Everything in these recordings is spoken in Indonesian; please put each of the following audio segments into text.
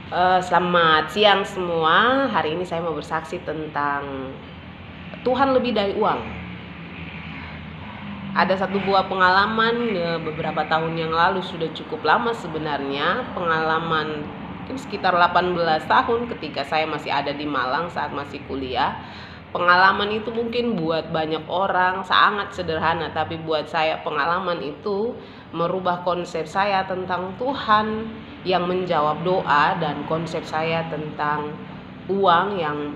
Selamat siang semua. Hari ini saya mau bersaksi tentang Tuhan lebih dari uang. Ada satu buah pengalaman beberapa tahun yang lalu, sudah cukup lama sebenarnya. Pengalaman sekitar 18 tahun ketika saya masih ada di Malang saat masih kuliah. Pengalaman itu mungkin buat banyak orang sangat sederhana, tapi buat saya pengalaman itu merubah konsep saya tentang Tuhan yang menjawab doa dan konsep saya tentang uang yang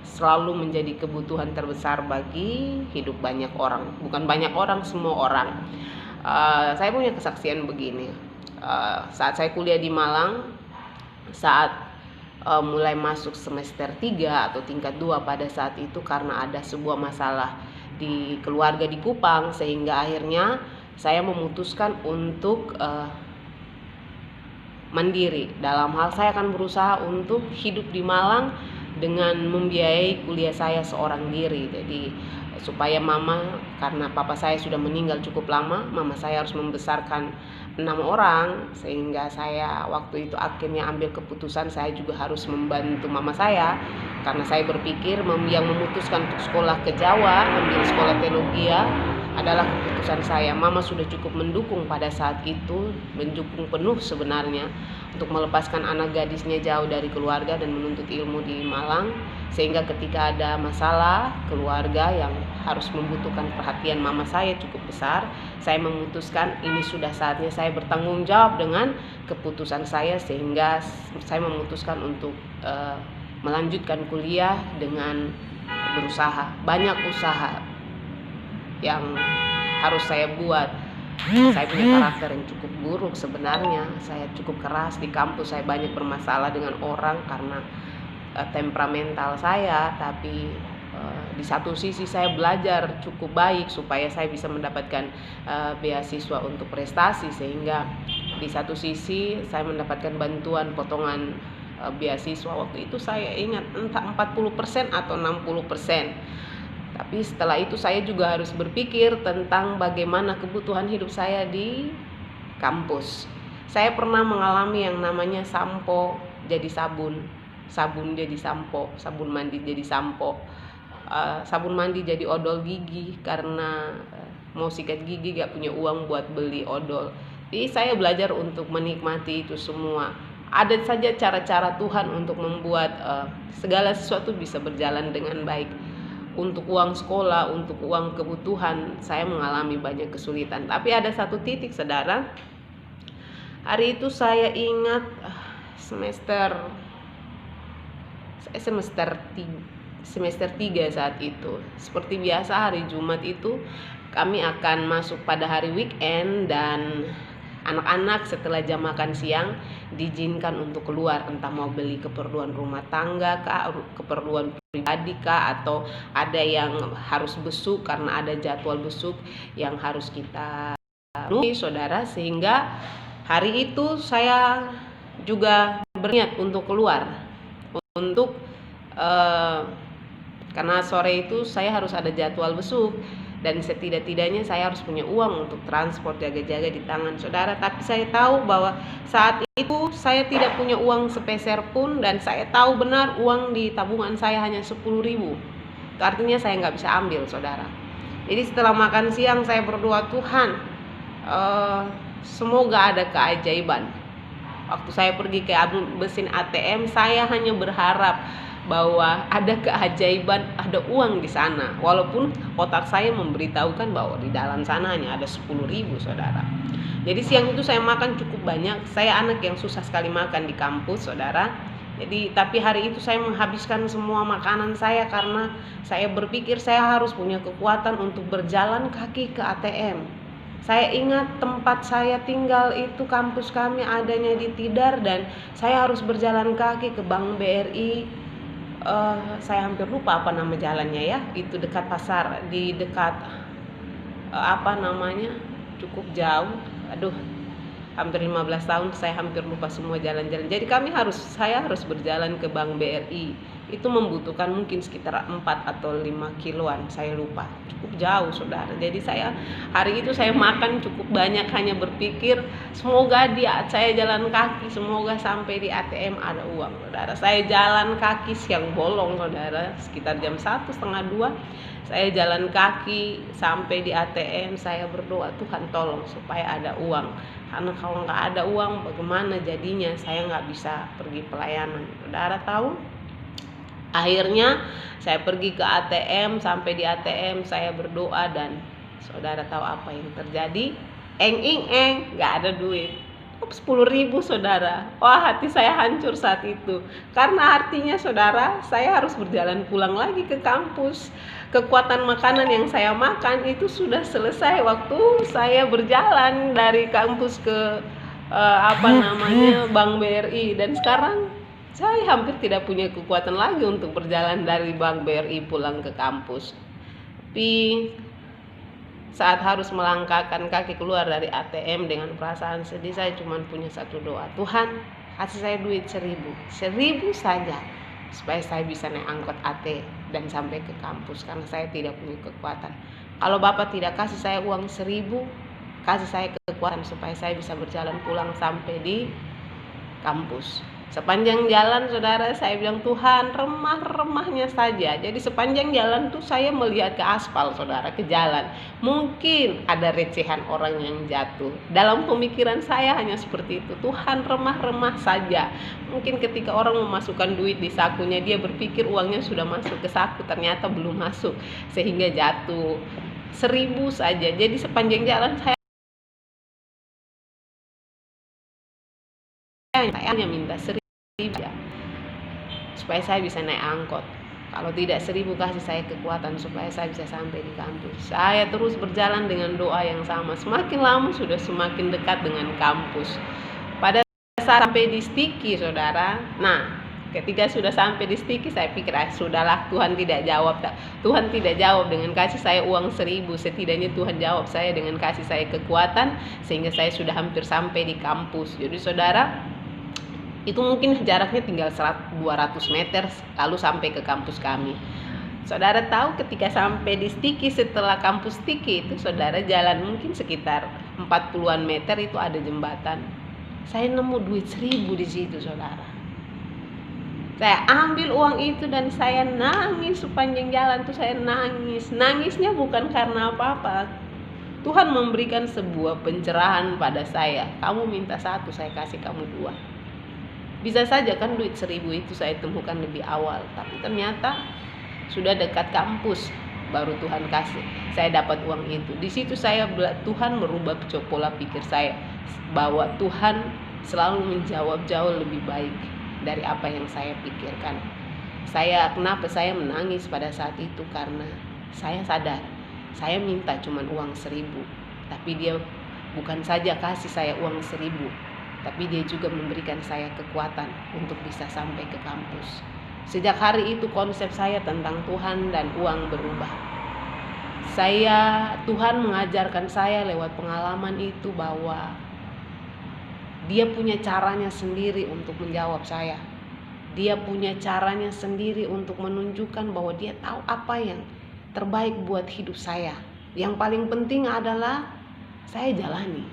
selalu menjadi kebutuhan terbesar bagi hidup banyak orang. Bukan banyak orang, semua orang. Saya punya kesaksian begini. Saat saya kuliah di Malang, saat mulai masuk semester 3 atau tingkat 2 pada saat itu, karena ada sebuah masalah di keluarga di Kupang, sehingga akhirnya saya memutuskan untuk mandiri. Dalam hal saya akan berusaha untuk hidup di Malang dengan membiayai kuliah saya seorang diri. Jadi supaya mama, karena papa saya sudah meninggal cukup lama, mama saya harus membesarkan 6 orang, sehingga saya waktu itu akhirnya ambil keputusan saya juga harus membantu mama saya, karena saya berpikir yang memutuskan untuk sekolah ke Jawa, ambil sekolah teologi adalah keputusan saya. Mama sudah cukup mendukung pada saat itu, mendukung penuh sebenarnya untuk melepaskan anak gadisnya jauh dari keluarga dan menuntut ilmu di Malang, sehingga ketika ada masalah keluarga yang harus membutuhkan perhatian mama saya cukup besar, saya memutuskan ini sudah saatnya saya bertanggung jawab dengan keputusan saya, sehingga saya memutuskan untuk melanjutkan kuliah dengan berusaha. Banyak usaha yang harus saya buat. Saya punya karakter yang cukup buruk sebenarnya. Saya cukup keras di kampus, saya banyak bermasalah dengan orang karena temperamental saya. Tapi di satu sisi saya belajar cukup baik supaya saya bisa mendapatkan beasiswa untuk prestasi, sehingga di satu sisi saya mendapatkan bantuan potongan beasiswa. Waktu itu saya ingat entah 40% atau 60%. Tapi setelah itu saya juga harus berpikir tentang bagaimana kebutuhan hidup saya di kampus. Saya pernah mengalami yang namanya sampo jadi sabun, sabun jadi sampo, sabun mandi jadi sampo, sabun mandi jadi odol gigi karena mau sikat gigi gak punya uang buat beli odol. Jadi saya belajar untuk menikmati itu semua. Ada saja cara-cara Tuhan untuk membuat segala sesuatu bisa berjalan dengan baik. Untuk uang sekolah, untuk uang kebutuhan, saya mengalami banyak kesulitan. Tapi ada satu titik, saudara. Hari itu saya ingat semester 3 saat itu. Seperti biasa hari Jumat itu kami akan masuk pada hari weekend, dan anak-anak setelah jam makan siang diizinkan untuk keluar, entah mau beli keperluan rumah tangga kah, keperluan pribadi kah, atau ada yang harus besuk karena ada jadwal besuk yang harus kita penuhi, saudara. Sehingga hari itu saya juga berniat untuk keluar, untuk karena sore itu saya harus ada jadwal besuk, dan setidak-tidaknya saya harus punya uang untuk transport, jaga-jaga di tangan, saudara. Tapi saya tahu bahwa saat itu saya tidak punya uang sepeser pun, dan saya tahu benar uang di tabungan saya hanya 10.000. Itu artinya saya nggak bisa ambil, saudara. Jadi setelah makan siang saya berdoa, Tuhan, semoga ada keajaiban. Waktu saya pergi ke mesin ATM, saya hanya berharap bahwa ada keajaiban, ada uang di sana. Walaupun otak saya memberitahukan bahwa di dalam sana hanya ada 10.000, saudara. Jadi siang itu saya makan cukup banyak. Saya anak yang susah sekali makan di kampus, saudara. Jadi tapi hari itu saya menghabiskan semua makanan saya karena saya berpikir saya harus punya kekuatan untuk berjalan kaki ke ATM. Saya ingat tempat saya tinggal itu, kampus kami adanya di Tidar, dan saya harus berjalan kaki ke Bank BRI. Saya hampir lupa apa nama jalannya ya. Itu dekat pasar, di dekat cukup jauh. Aduh, hampir 15 tahun saya hampir lupa semua jalan-jalan. Jadi saya harus berjalan ke Bank BRI itu membutuhkan mungkin sekitar 4 atau 5 kiloan, saya lupa, cukup jauh saudara. Jadi saya hari itu saya makan cukup banyak, hanya berpikir semoga saya jalan kaki, semoga sampai di ATM ada uang saudara. Saya jalan kaki siang bolong saudara, sekitar jam 1:30 saya jalan kaki sampai di ATM. Saya berdoa, Tuhan tolong supaya ada uang, karena kalau nggak ada uang bagaimana jadinya, saya nggak bisa pergi pelayanan. Saudara tahu, akhirnya saya pergi ke ATM, sampai di ATM saya berdoa, dan saudara tahu apa yang terjadi? Nggak ada duit. 10.000 saudara. Wah, hati saya hancur saat itu, karena artinya saudara, saya harus berjalan pulang lagi ke kampus. Kekuatan makanan yang saya makan itu sudah selesai waktu saya berjalan dari kampus ke Bank BRI, dan sekarang saya hampir tidak punya kekuatan lagi untuk berjalan dari Bank BRI pulang ke kampus. Tapi saat harus melangkahkan kaki keluar dari ATM dengan perasaan sedih, saya cuma punya satu doa, Tuhan kasih saya duit 1.000 saja, supaya saya bisa naik angkot AT dan sampai ke kampus, karena saya tidak punya kekuatan. Kalau Bapak tidak kasih saya uang 1.000, kasih saya kekuatan supaya saya bisa berjalan pulang sampai di kampus. Sepanjang jalan saudara, saya bilang, Tuhan remah-remahnya saja. Jadi sepanjang jalan tuh saya melihat ke aspal saudara, ke jalan. Mungkin ada recehan orang yang jatuh. Dalam pemikiran saya hanya seperti itu, Tuhan remah-remah saja. Mungkin ketika orang memasukkan duit di sakunya, dia berpikir uangnya sudah masuk ke saku, ternyata belum masuk, sehingga jatuh. 1.000 saja. Jadi sepanjang jalan saya hanya minta 1.000 ya, supaya saya bisa naik angkot. Kalau tidak 1.000, kasih saya kekuatan supaya saya bisa sampai di kampus. Saya terus berjalan dengan doa yang sama. Semakin lama sudah semakin dekat dengan kampus. Pada saat sampai di Stiki saudara, nah ketika sudah sampai di Stiki, saya pikir sudahlah, Tuhan tidak jawab. Tuhan tidak jawab dengan kasih saya uang 1.000. Setidaknya Tuhan jawab saya dengan kasih saya kekuatan, sehingga saya sudah hampir sampai di kampus. Jadi saudara, itu mungkin jaraknya tinggal 200 meter lalu sampai ke kampus kami. Saudara tahu, ketika sampai di Stiki, setelah kampus Stiki itu saudara jalan mungkin sekitar 40-an meter, itu ada jembatan. Saya nemu duit 1.000 di situ saudara. Saya ambil uang itu dan saya nangis sepanjang jalan tuh, saya nangis. Nangisnya bukan karena apa-apa. Tuhan memberikan sebuah pencerahan pada saya. Kamu minta 1, saya kasih kamu 2. Bisa saja kan duit 1.000 itu saya temukan lebih awal, tapi ternyata sudah dekat kampus baru Tuhan kasih saya dapat uang itu. Di situ Tuhan merubah pola pikir saya, bahwa Tuhan selalu menjawab jauh lebih baik dari apa yang saya pikirkan. Kenapa saya menangis pada saat itu? Karena saya sadar saya minta cuma uang 1.000, tapi dia bukan saja kasih saya uang 1.000, tapi dia juga memberikan saya kekuatan untuk bisa sampai ke kampus. Sejak hari itu konsep saya tentang Tuhan dan uang berubah. Tuhan mengajarkan saya lewat pengalaman itu bahwa dia punya caranya sendiri untuk menjawab saya. Dia punya caranya sendiri untuk menunjukkan bahwa dia tahu apa yang terbaik buat hidup saya. Yang paling penting adalah saya jalani.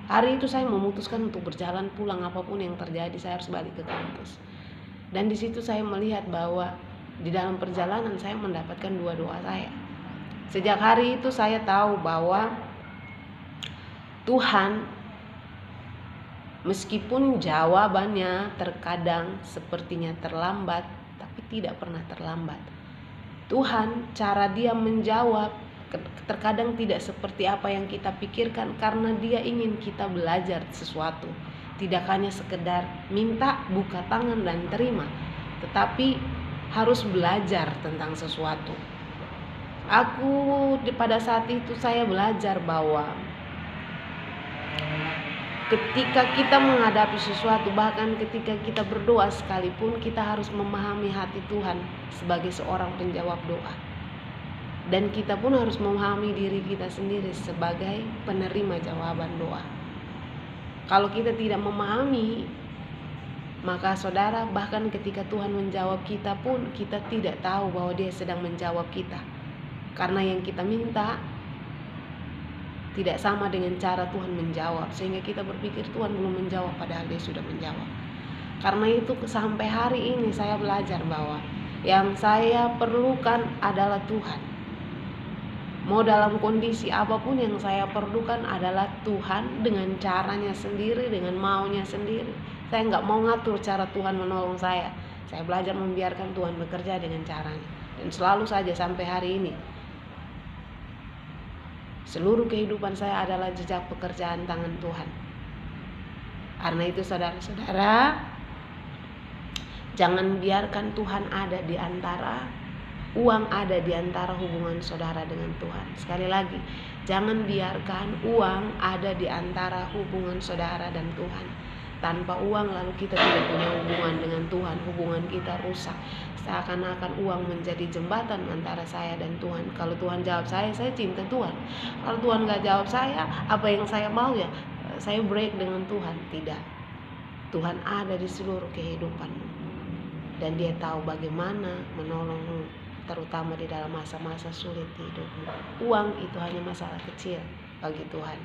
Hari itu saya memutuskan untuk berjalan pulang, apapun yang terjadi saya harus balik ke kampus. Dan di situ saya melihat bahwa di dalam perjalanan saya mendapatkan 2 doa saya. Sejak hari itu saya tahu bahwa Tuhan, meskipun jawabannya terkadang sepertinya terlambat, tapi tidak pernah terlambat. Tuhan, cara dia menjawab terkadang tidak seperti apa yang kita pikirkan, karena dia ingin kita belajar sesuatu. Tidak hanya sekedar minta, buka tangan dan terima, tetapi harus belajar tentang sesuatu. Pada saat itu saya belajar bahwa ketika kita menghadapi sesuatu, bahkan ketika kita berdoa sekalipun, kita harus memahami hati Tuhan sebagai seorang penjawab doa. Dan kita pun harus memahami diri kita sendiri sebagai penerima jawaban doa. Kalau kita tidak memahami Maka saudara, bahkan ketika Tuhan menjawab kita pun kita tidak tahu bahwa Dia sedang menjawab kita, karena yang kita minta tidak sama dengan cara Tuhan menjawab, sehingga kita berpikir Tuhan belum menjawab padahal Dia sudah menjawab. Karena itu sampai hari ini saya belajar bahwa yang saya perlukan adalah Tuhan. Mau dalam kondisi apapun, yang saya perlukan adalah Tuhan dengan caranya sendiri, dengan maunya sendiri. Saya nggak mau ngatur cara Tuhan menolong saya. Saya belajar membiarkan Tuhan bekerja dengan caranya. Dan selalu saja sampai hari ini, seluruh kehidupan saya adalah jejak pekerjaan tangan Tuhan. Karena itu saudara-saudara, jangan biarkan Tuhan ada di antara, uang ada di antara hubungan saudara dengan Tuhan. Sekali lagi, jangan biarkan uang ada di antara hubungan saudara dan Tuhan. Tanpa uang lalu kita tidak punya hubungan dengan Tuhan, hubungan kita rusak. Seakan-akan uang menjadi jembatan antara saya dan Tuhan. Kalau Tuhan jawab saya cinta Tuhan. Kalau Tuhan gak jawab saya, apa yang saya mau ya saya break dengan Tuhan. Tidak. Tuhan ada di seluruh kehidupanmu, dan Dia tahu bagaimana menolongmu, terutama di dalam masa-masa sulit hidupmu. Uang itu hanya masalah kecil bagi Tuhan.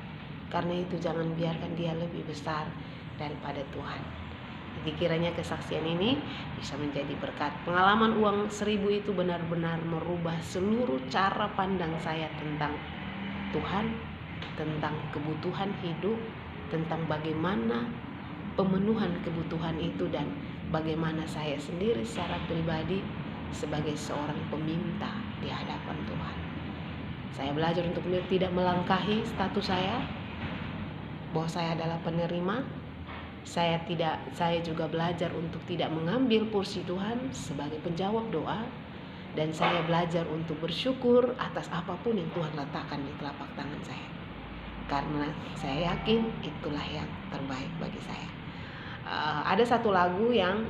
Karena itu jangan biarkan Dia lebih besar daripada Tuhan. Jadi kiranya kesaksian ini bisa menjadi berkat. Pengalaman uang 1000 itu benar-benar merubah seluruh cara pandang saya tentang Tuhan, tentang kebutuhan hidup, tentang bagaimana pemenuhan kebutuhan itu, dan bagaimana saya sendiri secara pribadi sebagai seorang peminta di hadapan Tuhan. Saya belajar untuk tidak melangkahi status saya, bahwa saya adalah penerima. Saya juga belajar untuk tidak mengambil porsi Tuhan sebagai penjawab doa, dan saya belajar untuk bersyukur atas apapun yang Tuhan letakkan di telapak tangan saya, karena saya yakin itulah yang terbaik bagi saya. Ada satu lagu yang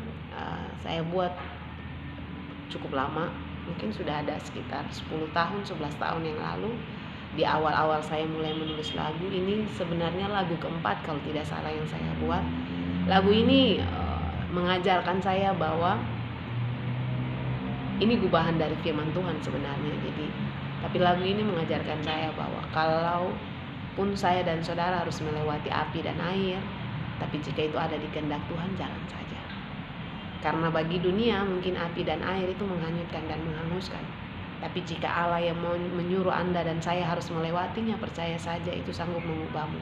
saya buat cukup lama, mungkin sudah ada sekitar 10 tahun, 11 tahun yang lalu. Di awal-awal saya mulai menulis lagu ini, sebenarnya lagu keempat kalau tidak salah yang saya buat. Lagu ini mengajarkan saya bahwa ini gubahan dari firman Tuhan sebenarnya. Tapi lagu ini mengajarkan saya bahwa kalaupun saya dan saudara harus melewati api dan air, tapi jika itu ada di kehendak Tuhan, jalan saja. Karena bagi dunia mungkin api dan air itu menghanyutkan dan menghanguskan. Tapi jika Allah yang menyuruh Anda dan saya harus melewatinya, percaya saja itu sanggup mengubahmu.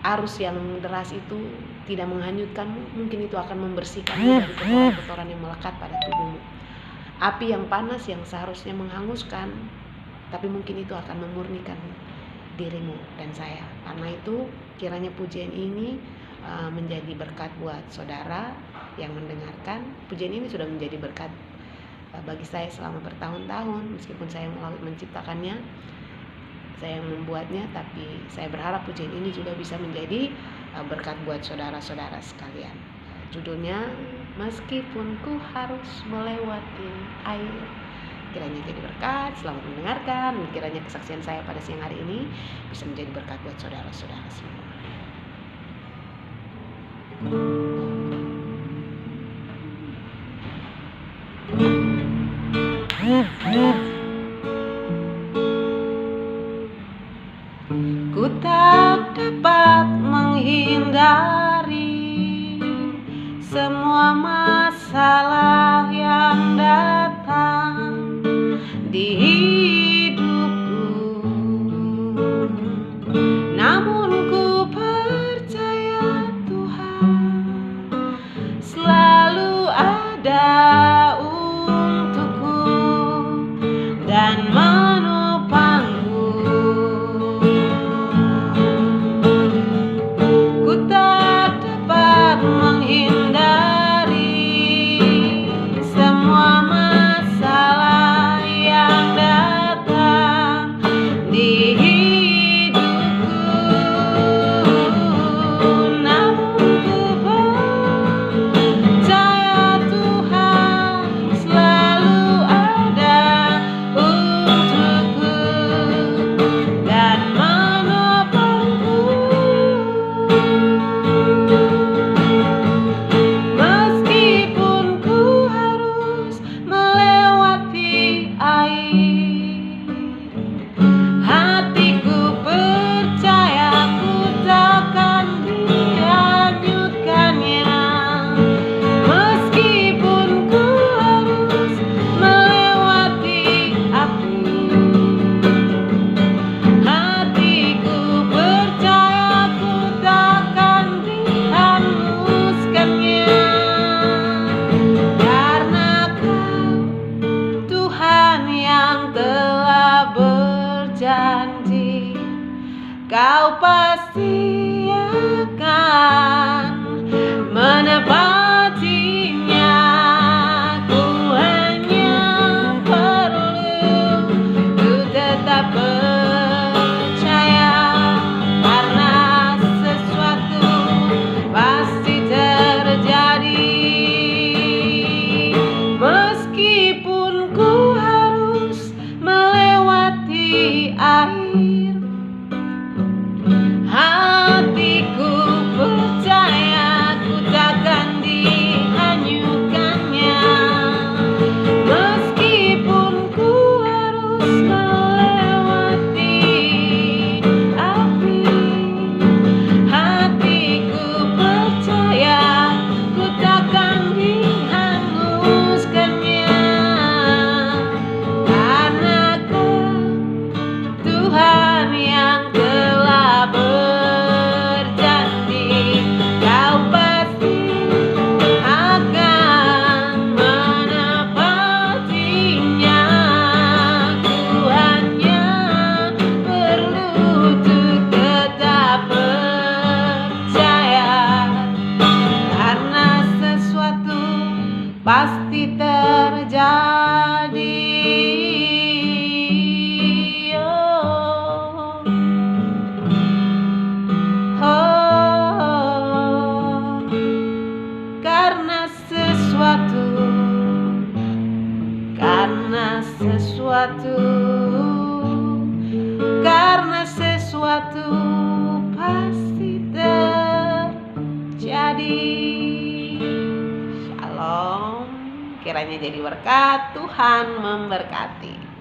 Arus yang deras itu tidak menghanyutkanmu, mungkin itu akan membersihkanmu dari kotoran-kotoran yang melekat pada tubuhmu. Api yang panas yang seharusnya menghanguskan, tapi mungkin itu akan memurnikan dirimu dan saya. Karena itu kiranya pujian ini menjadi berkat buat saudara yang mendengarkan. Pujian ini sudah menjadi berkat bagi saya selama bertahun-tahun, meskipun saya menciptakannya, saya yang membuatnya, tapi saya berharap pujian ini juga bisa menjadi berkat buat saudara-saudara sekalian. Judulnya, Meskipun Ku Harus Melewati Air. Kiranya jadi berkat, selamat mendengarkan. Kiranya kesaksian saya pada siang hari ini bisa menjadi berkat buat saudara-saudara semua. Ku tak dapat menghindari semua masalah yang datang di hidupku, namun ku percaya Tuhan selalu ada untukku dan menopangku. Ku tak dapat menghindari semua masalah yang datang kau pasti akan menepatinya. Ku hanya perlu ku tetap percaya, karena sesuatu pasti terjadi. Meskipun ku harus melewati air, hatiku percaya ku takkan dihanyutkannya. Meskipun ku harus melewati api, hatiku percaya ku takkan dihanguskannya. Karena Tuhan yang telah berjanji, kau pasti akan menepatinya. Ku hanya perlu untuk tetap percaya, karena sesuatu pasti terjadi. Karena sesuatu pasti terjadi. Shalom, kiranya jadi berkat. Tuhan memberkati.